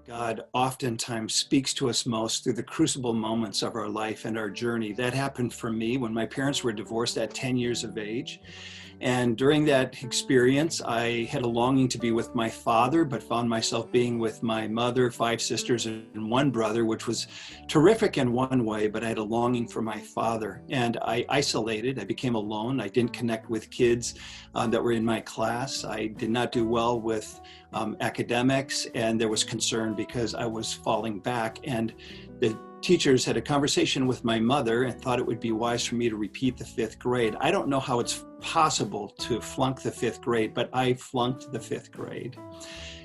God oftentimes speaks to us most through the crucible moments of our life and our journey. That happened for me when my parents were divorced at 10 years of age. And during that experience, I had a longing to be with my father, but found myself being with my mother, five sisters, and one brother, which was terrific in one way, but I had a longing for my father. And I isolated, I became alone. I didn't connect with kids that were in my class. I did not do well with academics, and there was concern because I was falling back. And the teachers had a conversation with my mother and thought it would be wise for me to repeat the fifth grade. I don't know how it's possible to flunk the fifth grade, but I flunked the fifth grade.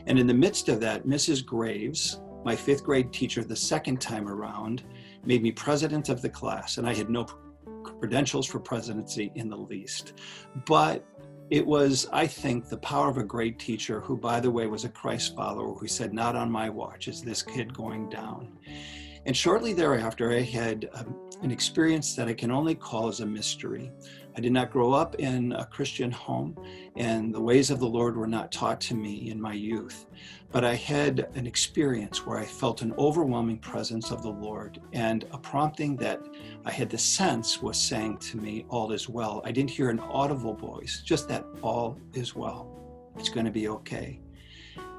And in the midst of that, Mrs. Graves, my fifth grade teacher the second time around, made me president of the class, and I had no credentials for presidency in the least. But it was, I think, the power of a great teacher who, by the way, was a Christ follower, who said, "Not on my watch is this kid going down." And shortly thereafter, I had an experience that I can only call as a mystery. I did not grow up in a Christian home, and the ways of the Lord were not taught to me in my youth. But I had an experience where I felt an overwhelming presence of the Lord, and a prompting that I had the sense was saying to me, "All is well." I didn't hear an audible voice, just that all is well. It's going to be okay.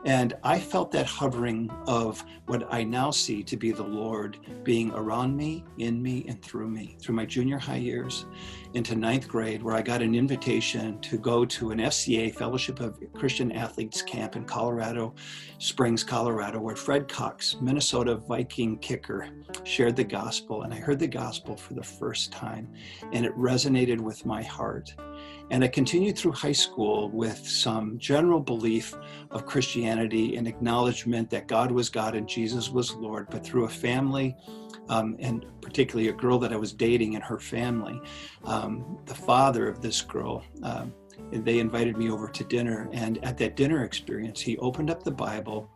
And I felt that hovering of what I now see to be the Lord being around me, in me, and through me, through my junior high years into ninth grade, where I got an invitation to go to an FCA, Fellowship of Christian Athletes camp in Colorado Springs, Colorado, where Fred Cox, Minnesota Viking kicker, shared the gospel. And I heard the gospel for the first time, and it resonated with my heart. And I continued through high school with some general belief of Christianity and acknowledgement that God was God and Jesus was Lord, but through a family, and particularly a girl that I was dating and her family, the father of this girl, they invited me over to dinner. And at that dinner experience, he opened up the Bible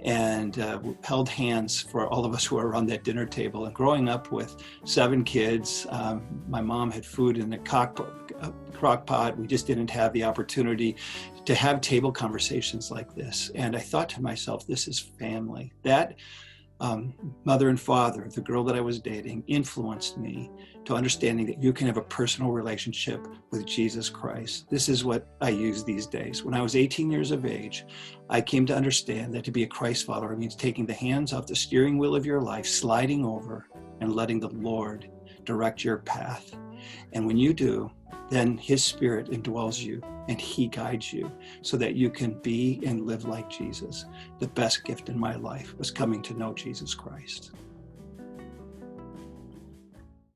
and held hands for all of us who were around that dinner table. And growing up with 7 kids, my mom had food in a crock pot. We just didn't have the opportunity to have table conversations like this. And I thought to myself, this is family. That mother and father, the girl that I was dating, influenced me to understanding that you can have a personal relationship with Jesus Christ. This is what I use these days. When I was 18 years of age, I came to understand that to be a Christ follower means taking the hands off the steering wheel of your life, sliding over, and letting the Lord direct your path. And when you do, then His Spirit indwells you and He guides you so that you can be and live like Jesus. The best gift in my life was coming to know Jesus Christ.